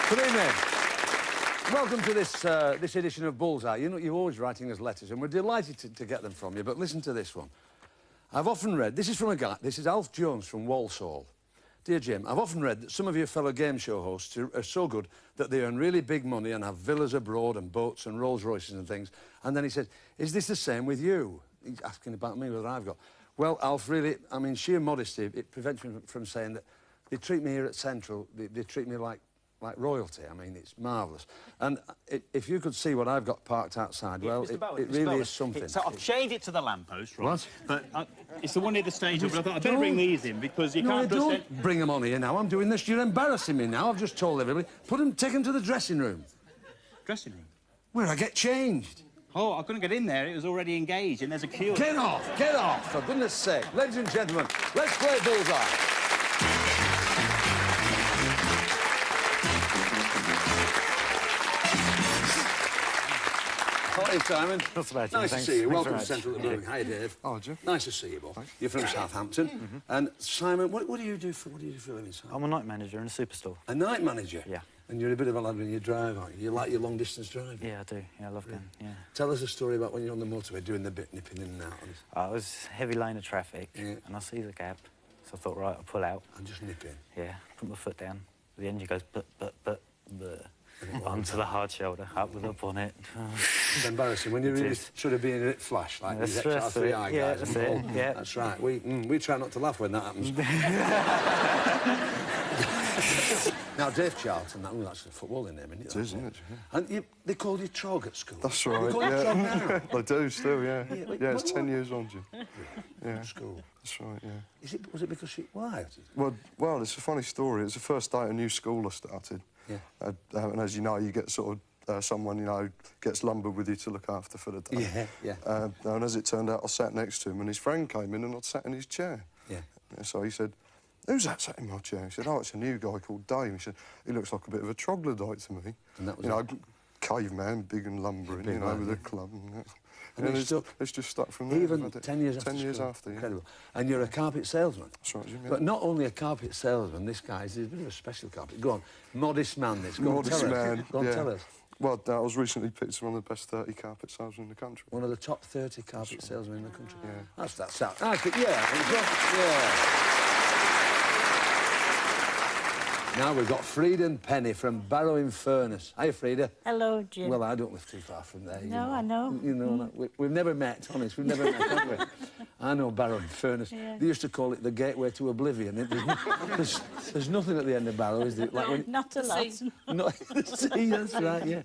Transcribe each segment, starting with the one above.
Good evening. Welcome to this edition of Bullseye. You know, you're always writing us letters, and we're delighted to get them from you, but listen to this one. I've often read... This is from a guy... This is Alf Jones from Walsall. Dear Jim, I've often read that some of your fellow game show hosts are so good that they earn really big money and have villas abroad and boats and Rolls Royces and things. And then he said, is this the same with you? He's asking about me, whether I've got... Well, Alf, really, I mean, sheer modesty, it prevents me from saying that they treat me here at Central, they treat me like royalty. I mean, it's marvellous. And if you could see what I've got parked outside, well, it really is something. So I've changed it to the lamppost, right? What? But it's the one near the stage, but I thought I'd better bring these in because you can't just... don't bring them on here now. I'm doing this. You're embarrassing me now. I've just told everybody. Take them to the dressing room. Dressing room? Where I get changed. Oh, I couldn't get in there. It was already engaged and there's a queue. Get off! Get off! For goodness sake. Ladies and gentlemen, let's play Bullseye. Hi, Simon. Not so bad, nice thanks. to see you. Thanks Welcome to Central at the Birmingham. Hi, Dave. Oh, Jim. Nice to see you, both. You're from Southampton. And Simon, what do you do for a living, Simon? I'm a night manager in a superstore. A night manager? Yeah. And you're a bit of a lad when you drive, aren't you? You like your long-distance driving? Yeah, I do. Yeah, I love going, yeah. Tell us a story about when you're on the motorway doing the bit nipping in and out. I was heavy lane of traffic, and I see the gap, so I thought, right, I'll pull out. And just nip in? Yeah, put my foot down. The engine goes, but, onto the hard shoulder, up with the bonnet. It's embarrassing when you really should have been in it flash, like these XR3i guys. Yeah, that's it, yeah. That's right. We try not to laugh when that happens. Now, Dave Charlton, that's a footballing name, isn't it? It is, isn't it? Yeah. And they called you Trog at school. That's right, they call you Trog now? I do still, yeah. Yeah, it's 10 years on, Jim. Yeah. School. That's right, yeah. Was it because she... Why? Well, it's a funny story. It's the first day at a new school I started. Yeah. And as you know, you get sort of someone, you know, gets lumbered with you to look after for the day. Yeah. And as it turned out, I sat next to him and his friend came in and I'd sat in his chair. Yeah. So he said, who's that sat in my chair? He said, oh, it's a new guy called Dave. He said, he looks like a bit of a troglodyte to me. And that was you know, caveman, big and lumbering, you know, with a club. And it's just stuck from there. Even 10 years after 10 years school. after, yeah. Incredible. And you're a carpet salesman. That's right, Jim, yeah. But not only a carpet salesman, this guy's a bit of a special carpet. Go on, modest man this. Go on, tell us. Well, I was recently picked as one of the best 30 carpet salesmen in the country. One of the top 30 carpet salesmen in the country? Yeah. That's yeah. Now we've got Frida and Penny from Barrow-in-Furness. Hiya, Frida. Hello, Jim. Well, I don't live too far from there. No, I know. You know, we've never met, honest. We've never met, have we? I know Barrow-in-Furness. Yeah. They used to call it the gateway to oblivion. There's nothing at the end of Barrow, is there? Like not a lot. Not the sea, that's right, yeah.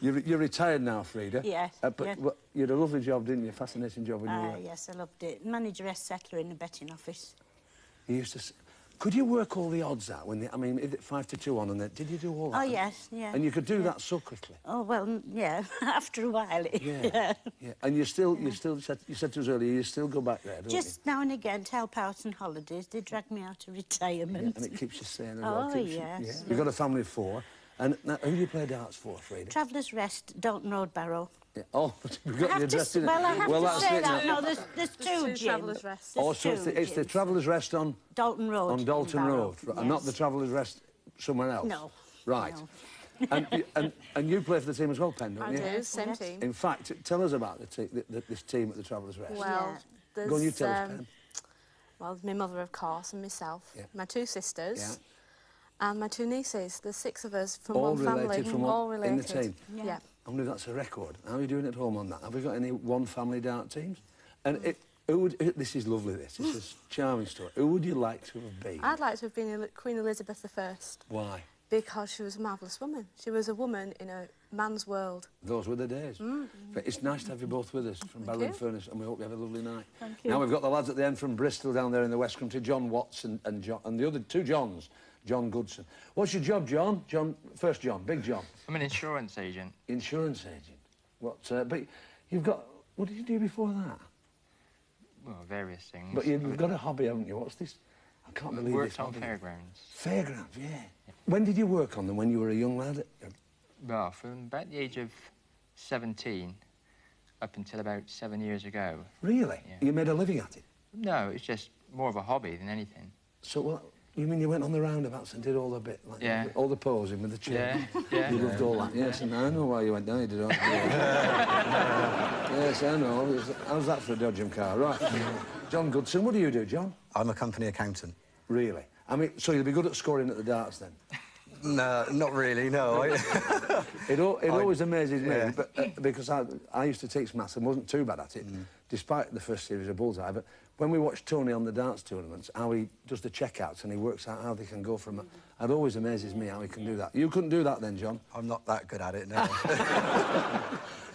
You're retired now, Frida. Yes. But you had a lovely job, didn't you? A fascinating job when you were... Yes, I loved it. Manager settler in the betting office. You used to... Could you work all the odds out when I mean, is it 5 to 2 on and then... Did you do all that? Oh, yes, yeah. And you could do that so quickly? Oh, well, yeah, after a while, yeah. And you said to us earlier, you still go back there, don't you? Just now and again to help out on holidays. They drag me out of retirement. Yeah, and it keeps you sane. Oh, yes. You've got a family of 4. And now, who do you play darts for, Frida? Travellers Rest, Dalton Road, Barrow. Yeah. Oh, we've got the address, didn't it? Well, I have to say that. Now. No, there's two, Jim. Travellers Rest. Oh, so it's the Travellers Rest on... Dalton Road. On Dalton Road, yes. And not the Travellers Rest somewhere else? No. Right. No. and you play for the team as well, Pen, don't you? I do, same team. In fact, tell us about this team at the Travellers Rest. Well, there's... Go on, you tell us, Pen. Well, my mother, of course, and myself, my 2 sisters, and my 2 nieces. There's 6 of us from one family. All related. In the team? Yeah. I wonder if that's a record. How are you doing at home on that? Have we got any one-family dart teams? And this is lovely, this is a charming story. Who would you like to have been? I'd like to have been Queen Elizabeth I. Why? Because she was a marvellous woman. She was a woman in a man's world. Those were the days. But it's nice to have you both with us from Barrow-in-Furness, and we hope you have a lovely night. Thank you. Now we've got the lads at the end from Bristol down there in the West Country, John Watts and the other 2 Johns, John Goodson. What's your job, John? First John, big John. I'm an insurance agent. Insurance agent. But you've got... What did you do before that? Well, various things. But you've got a hobby, haven't you? What's this? I can't believe this. Worked on fairgrounds. Fairgrounds, yeah. When did you work on them? When you were a young lad? Well, from about the age of 17 up until about 7 years ago. Really? Yeah. You made a living at it? No, it's just more of a hobby than anything. So, well, You mean you went on the roundabouts and did all the bit, like all the posing with the chair? Yeah. You loved all that, yes, and I know why you went down, you did all Yes, I know. How's that for a Dodgem car? Right. John Goodson, what do you do, John? I'm a company accountant. Really? I mean, so you'll be good at scoring at the darts, then? No, not really, no. It always amazes me, but, because I used to teach maths and wasn't too bad at it, despite the first series of Bullseye, but when we watch Tony on the darts tournaments, how he does the checkouts and he works out how they can go from... It always amazes me how he can do that. You couldn't do that then, John? I'm not that good at it, no.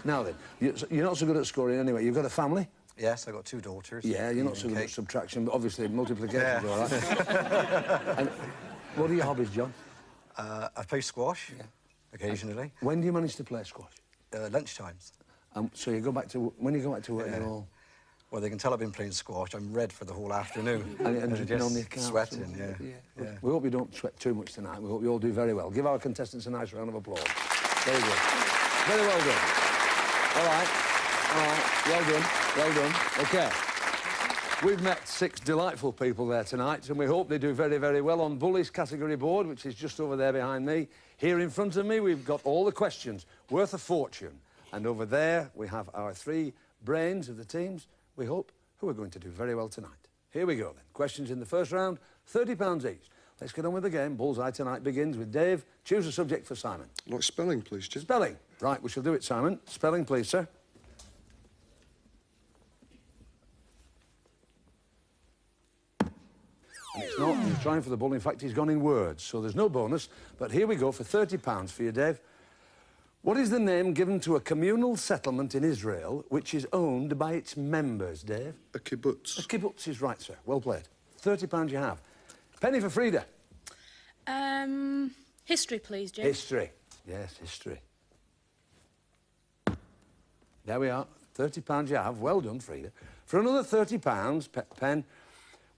Now then, you're not so good at scoring anyway. You've got a family? Yes, I've got 2 daughters. Yeah, you're not so good at subtraction, but obviously multiplication, all right? And what are your hobbies, John? I play squash, occasionally. When do you manage to play squash? Lunchtimes. So you go back to... When you go back to work, you're all... Well, they can tell I've been playing squash. I'm red for the whole afternoon. And just on the account. Sweating, yeah. We hope you don't sweat too much tonight. We hope you all do very well. Give our contestants a nice round of applause. Very good. Very well done. All right. Well done. Well done. OK. We've met 6 delightful people there tonight, and we hope they do very, very well on Bully's category board, which is just over there behind me. Here in front of me, we've got all the questions, worth a fortune. And over there, we have our 3 brains of the teams, we hope, who are going to do very well tonight. Here we go, then. Questions in the first round, £30 each. Let's get on with the game. Bullseye tonight begins with Dave. Choose a subject for Simon. Like spelling, please, Jim. Spelling. Right, we shall do it, Simon. Spelling, please, sir. And it's not. He's trying for the bull. In fact, he's gone in words, so there's no bonus. But here we go for £30 for you, Dave. What is the name given to a communal settlement in Israel which is owned by its members, Dave? A kibbutz. A kibbutz is right, sir. Well played. £30 you have. Penny for Frida. History, please, Jim. History. Yes, history. There we are. £30 you have. Well done, Frida. For another £30, Pen,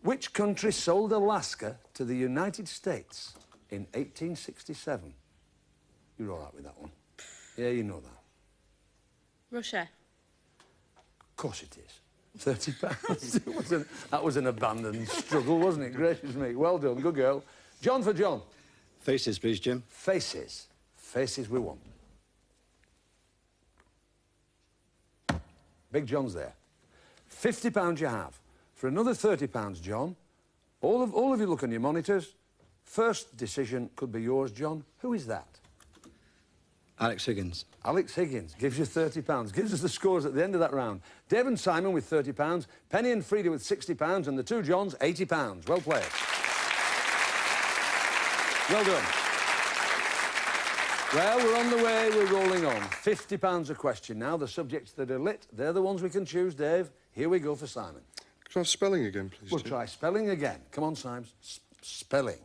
which country sold Alaska to the United States in 1867? You're all right with that one. Yeah, you know that. Russia. Of course it is. £30. That was an abandoned struggle, wasn't it? Gracious me. Well done. Good girl. John for John. Faces, please, Jim. Faces. Faces we want. Big John's there. £50 you have. For another £30, John, all of you look on your monitors. First decision could be yours, John. Who is that? Alex Higgins. Alex Higgins gives you £30. Gives us the scores at the end of that round. Dave and Simon with £30, Penny and Frida with £60, and the 2 Johns, £80. Well played. Well done. Well, we're on the way, we're rolling on. £50 a question now. The subjects that are lit, they're the ones we can choose, Dave. Here we go for Simon. Can I have spelling again, please, We'll Jim? try spelling again. Come on, Symes. Spelling.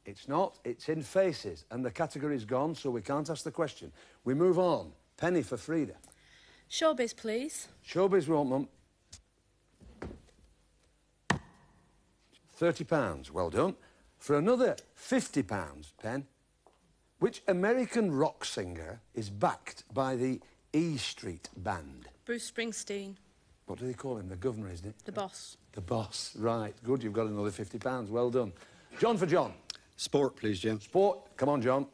It's not, it's in faces, and the category's gone, so we can't ask the question. We move on. Penny for Frida. Showbiz, please. Showbiz, we want, Mum. £30. Well done. For another £50, Pen, which American rock singer is backed by the E Street Band? Bruce Springsteen. What do they call him? The governor, isn't it? The boss. The boss, right. Good, you've got another £50. Well done. John for John. Sport, please, Jim. Sport. Come on, John.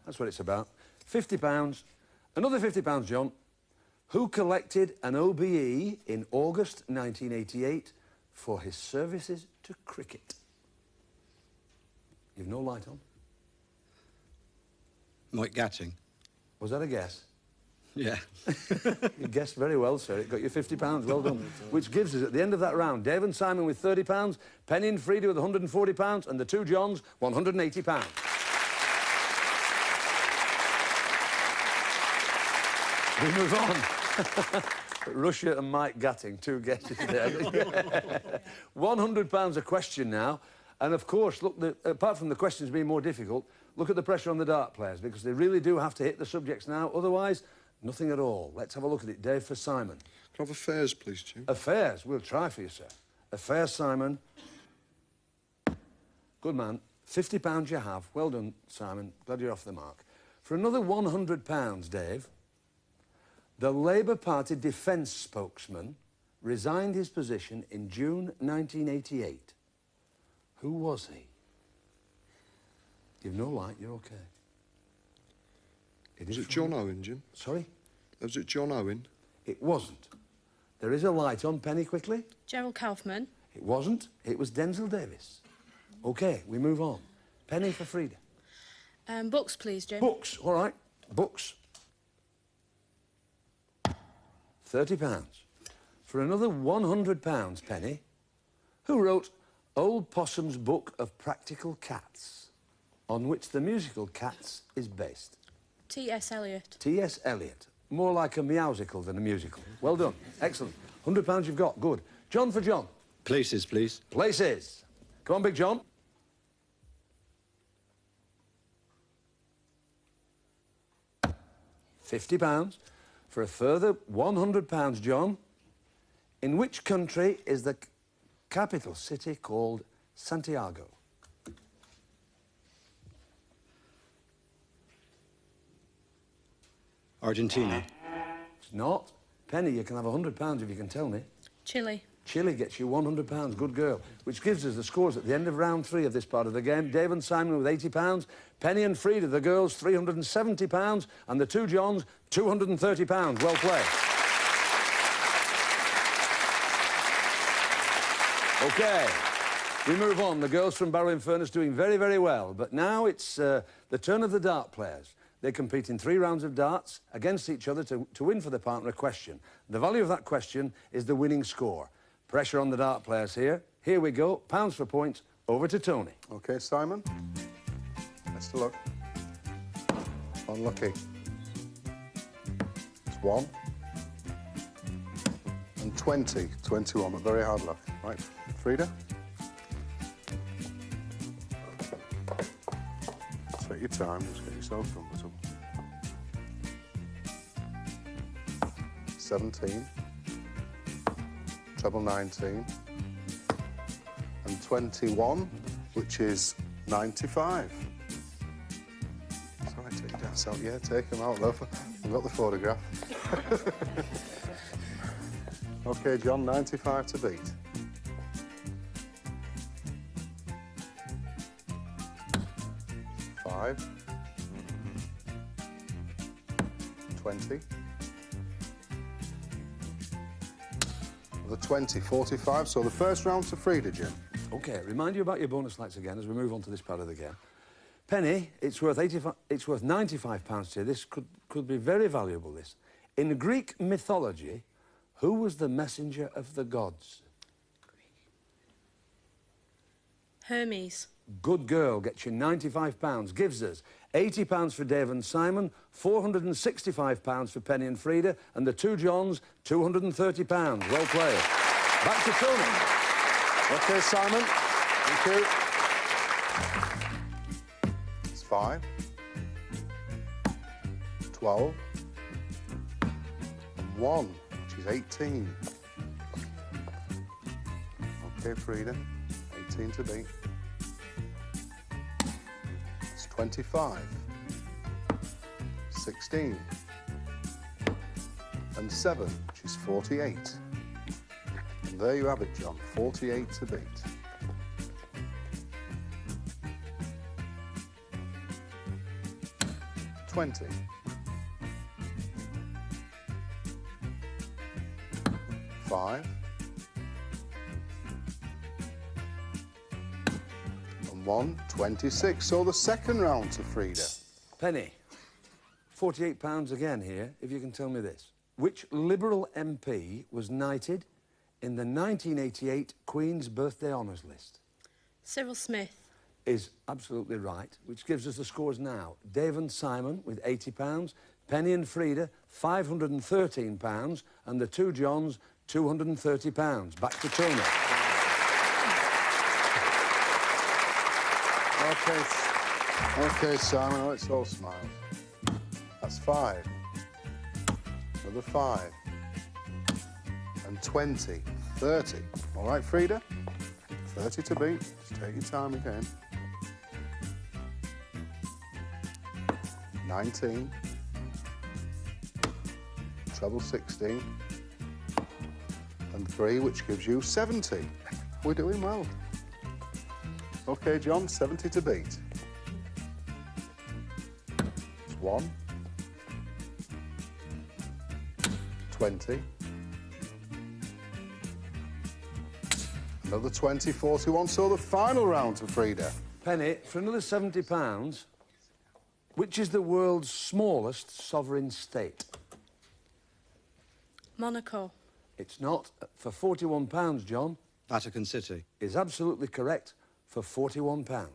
That's what it's about. £50. Another £50, John. Who collected an OBE in August 1988 for his services to cricket? You've no light on. Mike Gatting. Was that a guess? Yeah. You guessed very well, sir. It got you £50. Well done. Which gives us, at the end of that round, Dave and Simon with £30, Penny and Frida with £140, and the 2 Johns, £180. We move on. Russia and Mike Gatting, 2 guesses there. £100 a question now. And, of course, look, apart from the questions being more difficult, look at the pressure on the dart players, because they really do have to hit the subjects now. Otherwise, nothing at all. Let's have a look at it. Dave for Simon. Can I have affairs, please, Jim? Affairs. We'll try for you, sir. Affairs, Simon. Good man. £50 you have. Well done, Simon. Glad you're off the mark. For another £100, Dave, The Labour Party defence spokesman resigned his position in June 1988. Who was he? You've no light, you're OK. Was it John Owen, Jim? Sorry? Was it John Owen? It wasn't. There is a light on. Penny, quickly. Gerald Kaufman. It wasn't. It was Denzil Davis. OK, we move on. Penny for Frida. Books, please, Jim. Books, all right. Books. £30. For another £100, Penny, who wrote Old Possum's Book of Practical Cats, on which the musical Cats is based? T.S. Eliot. T.S. Eliot. More like a meowsical than a musical. Well done. Excellent. £100 you've got. Good. John for John. Places, please. Places. Come on, Big John. £50. For a further £100, John. In which country is the capital city called Santiago? Argentina. It's not. Penny, you can have £100 if you can tell me. Chile. Chile gets you £100. Good girl. Which gives us the scores at the end of round 3 of this part of the game. Dave and Simon with £80. Penny and Frida, the girls, £370. And the two Johns, £230. Well played. OK. We move on. The girls from Barrow in Furness doing very, very well. But now it's the turn of the dart players. They compete in 3 rounds of darts against each other to win for the partner a question. The value of that question is the winning score. Pressure on the dart players here. Here we go. Pounds for points. Over to Tony. OK, Simon. Best of luck. Unlucky. It's 1. And 20. 21, but very hard luck. Right, Frida. Take your time, just get yourself comfortable. 17, treble 19, and 21, which is 95. Sorry, take your darts out. Yeah, take them out, though. I've got the photograph. OK, John, 95 to beat. Five. 20. The 20, 45. So the first round to Frida, Jim. OK, remind you about your bonus lights again as we move on to this part of the game. Penny, it's worth £95 to you. This could be very valuable, this. In Greek mythology, who was the messenger of the gods? Hermes. Good girl, gets you £95, gives us £80 for Dave and Simon, £465 for Penny and Frida, and the two Johns, £230. Well played. Back to Tony. OK, Simon. Thank you. It's 5. 12. And 1, which is 18. OK, Frida. 18 to beat. 25, 16, and 7, which is 48. And there you have it, John, 48 to beat. $20. 5. And 1, 26. So the second round to Frida. Penny, £48 again here, if you can tell me this. Which Liberal MP was knighted in the 1988 Queen's Birthday Honours list? Cyril Smith. Is absolutely right, which gives us the scores now. Dave and Simon with £80, Penny and Frida £513, and the two Johns £230. Back to Tony. OK, Simon, oh, it's all smiles. That's 5. Another 5. And 20. 30. All right, Frida? 30 to beat. Just take your time again. 19. treble 16, and 3, which gives you 70. We're doing well. OK, John, 70 to beat. It's 1, 20, another 20, 41. So the final round to Frida. Penny, for another £70, which is the world's smallest sovereign state? Monaco. It's not. For £41, John, Vatican City. is absolutely correct for £41.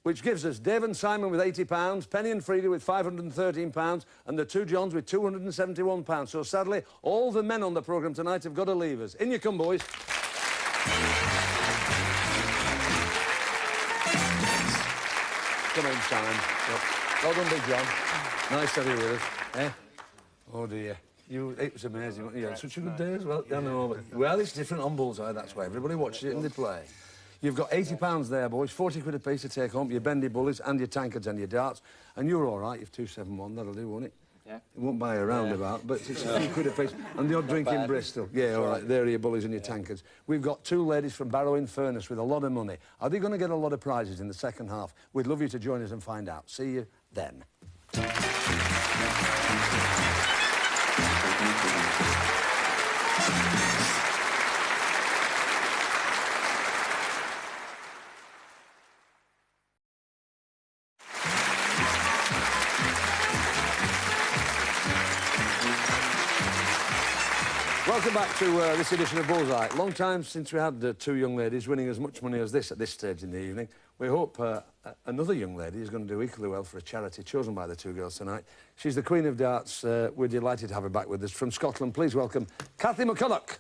Which gives us Dave and Simon with £80, Penny and Frida with £513, and the two Johns with £271. So sadly, all the men on the programme tonight have got to leave us. In you come, boys. Come in, Simon. Well done, Big John. Nice to have you with us. Eh? Oh, dear. It was amazing. You had such a good day as well. I know. Well, it's different on Bullseye, that's why. Everybody watches it and they play. You've got £80 there, boys, 40 quid a piece to take home, your bendy bullies and your tankards and your darts. And you're all right, you've 271, that'll do, won't it? Yeah. It won't buy a roundabout, but it's a few quid a piece. And the odd drink in Bristol. Yeah, all right, there are your bullies and your tankards. We've got two ladies from Barrow-in-Furness with a lot of money. Are they going to get a lot of prizes in the second half? We'd love you to join us and find out. See you then. Welcome back to this edition of Bullseye. Long time since we had two young ladies winning as much money as this at this stage in the evening. We hope another young lady is going to do equally well for a charity chosen by the two girls tonight. She's the Queen of Darts. We're delighted to have her back with us. From Scotland, please welcome Cathy McCulloch.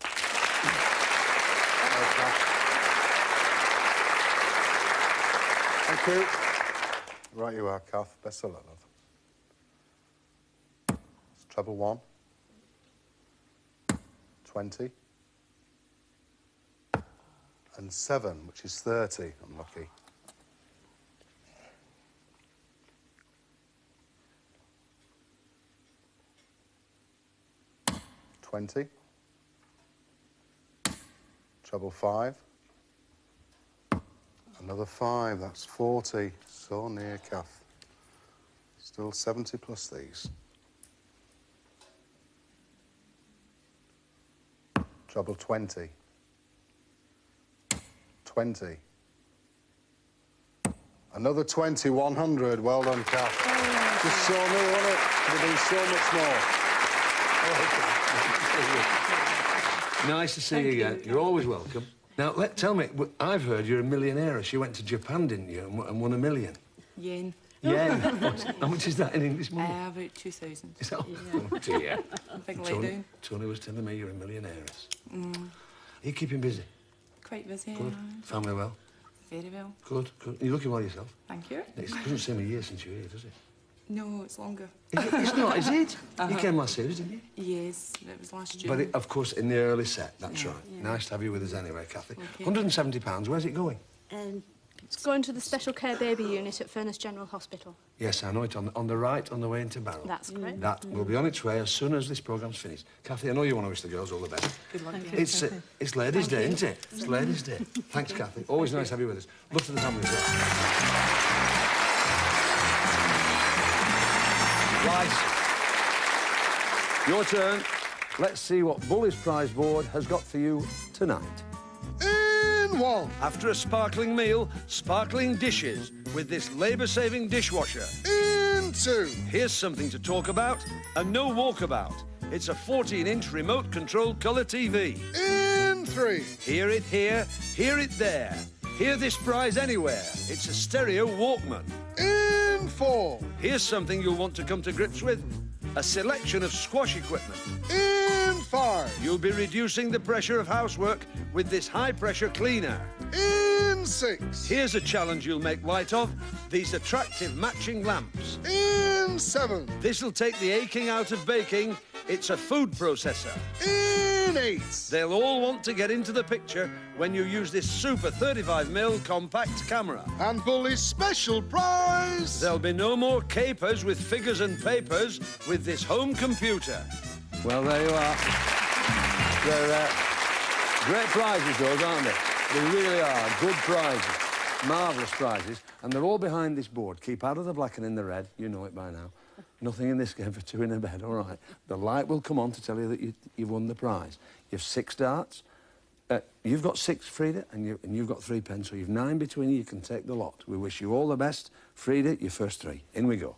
Thank you. Right you are, Kath. Best of luck, love. It's treble 1. 20. And 7, which is 30. Unlucky. 20. Treble 5. Another 5, that's 40. So near, Kath. Still 70 plus these. Treble 20. 20. Another 20, 100. Well done, Kath. Oh, just so near, wasn't it? Could have been so much more. Nice to see you again. You're always welcome. Now, tell me, I've heard you're a millionaire. You went to Japan, didn't you, and won $1 million? Yen. Yen? How much is that in English money? About 2,000. Is that? Oh, dear. Big letdown. Tony was telling me you're a millionaire. Are you keeping busy? Quite busy. Good. Family well? Very well. Good, good. Are you looking well yourself? Thank you. It doesn't seem a year since you were here, does it? No, it's longer. It's not, is it? You came last year, didn't you? Yes, it was last June. But, of course, in the early set, that's right. Yeah. Nice to have you with us anyway, Cathy. Okay. £170, where's it going? It's going to the Special Care Baby Unit at Furness General Hospital. Yes, I know it, on the right, on the way into Barrow. That's correct. That will be on its way as soon as this programme's finished. Cathy, I know you want to wish the girls all the best. Good luck. It's Ladies' Day, isn't it? It's Ladies' Day. Thanks, Cathy. Always nice to have you with us. Look to the family as well. Right. Your turn. Let's see what Bully's Prize Board has got for you tonight. In 1. After a sparkling meal, sparkling dishes with this labour-saving dishwasher. In 2. Here's something to talk about and no walkabout. It's a 14-inch remote-controlled colour TV. In 3. Hear it here, hear it there. Hear this prize anywhere. It's a stereo Walkman. In 4. Here's something you'll want to come to grips with. A selection of squash equipment. In 5. You'll be reducing the pressure of housework with this high-pressure cleaner. In 6. Here's a challenge you'll make light of. These attractive matching lamps. In 7. This'll take the aching out of baking. It's a food processor. In 8. They'll all want to get into the picture when you use this super 35mm compact camera. And Bully's special prize. There'll be no more capers with figures and papers with this home computer. Well, there you are. They're great prizes, those, aren't they? They really are. Good prizes. Marvellous prizes. And they're all behind this board. Keep out of the black and in the red. You know it by now. Nothing in this game for two in a bed, all right? The light will come on to tell you that you've won the prize. You have 6 darts. You've got 6, Frida, and you've got 3 pens, so you've 9 between you. You can take the lot. We wish you all the best. Frida, your first 3. In we go.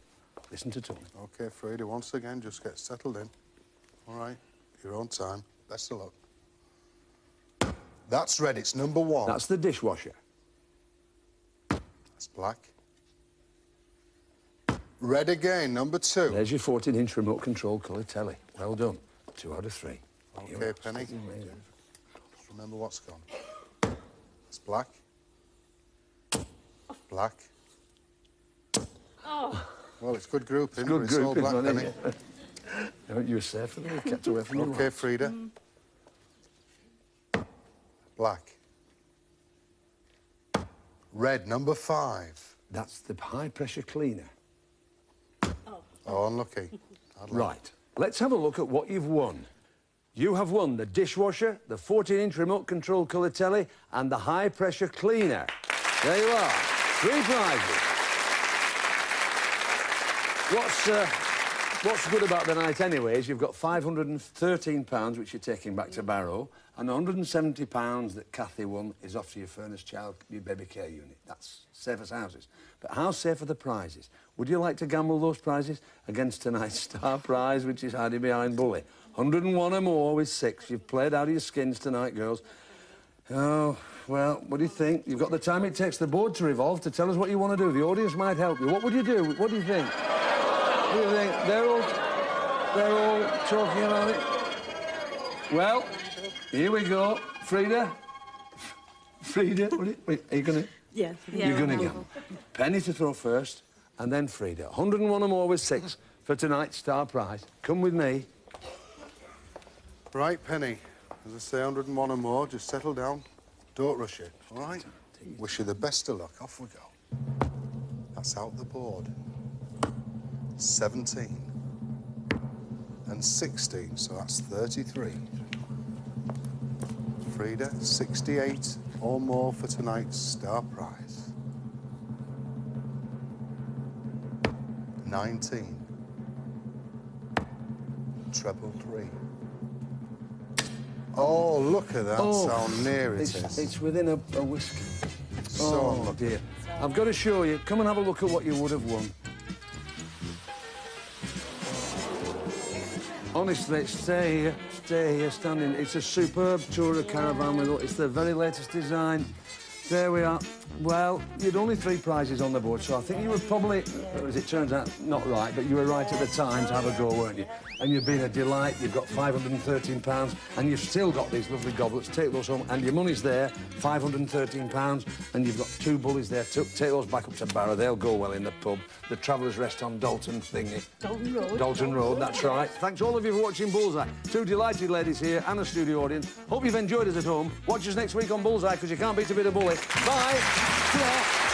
Listen to Tony. OK, Frida, once again, just get settled in. All right, your own time. Best of luck. That's red. It's number 1. That's the dishwasher. That's black. Red again, number 2. There's your 14-inch remote control colour telly. Well done. 2 out of 3. OK, Penny. Just remember what's gone. It's black. Black. Oh. Well, it's good grouping. Good it's all grouping, black, Penny. You were safe for them. Kept away from OK, Frida. Black. Red, number 5. That's the high-pressure cleaner. Oh, unlucky. Right. Let's have a look at what you've won. You have won the dishwasher, the 14-inch remote control colour telly, and the high-pressure cleaner. There you are. 3 prizes. What's good about the night anyway is you've got £513, which you're taking back to Barrow, and £170 that Kathy won is off to your furnace child, your baby care unit. That's safe as houses. But how safe are the prizes? Would you like to gamble those prizes against tonight's star prize, which is hiding behind Bully? 101 or more with 6. You've played out of your skins tonight, girls. Oh, well, what do you think? You've got the time it takes the board to revolve to tell us what you want to do. The audience might help you. What would you do? What do you think? What do you think? They're all talking about it. Well, here we go. Frida? Frida, are you going to... Yeah. You're going to gamble. Penny to throw first, and then Frida. 101 or more with 6 for tonight's star prize. Come with me. Right, Penny. As I say, 101 or more. Just settle down. Don't rush it, all right? Wish you the best of luck. Off we go. That's out the board. 17. And 16, so that's 33. Frida, 68 or more for tonight's star prize. 19. Treble 3. Oh, look at that, how near it is. It's within a whisker. So unlucky. Dear. I've got to show you. Come and have a look at what you would have won. Honestly, stay here, standing. It's a superb Tourer caravan with it's the very latest design. There we are. Well, you'd only 3 prizes on the board, so I think you were probably, as it turns out, not right, but you were right at the time to have a go, weren't you? And you've been a delight. You've got £513, and you've still got these lovely goblets. Take those home, and your money's there, £513, and you've got 2 bullies there. Take those back up to Barrow. They'll go well in the pub. The Travellers Rest on Dalton thingy. Dalton Road. Dalton Road, that's right. Thanks all of you for watching Bullseye. 2 delighted ladies here and a studio audience. Hope you've enjoyed us at home. Watch us next week on Bullseye, because you can't beat a bit of bully. Bye. Ta-ra.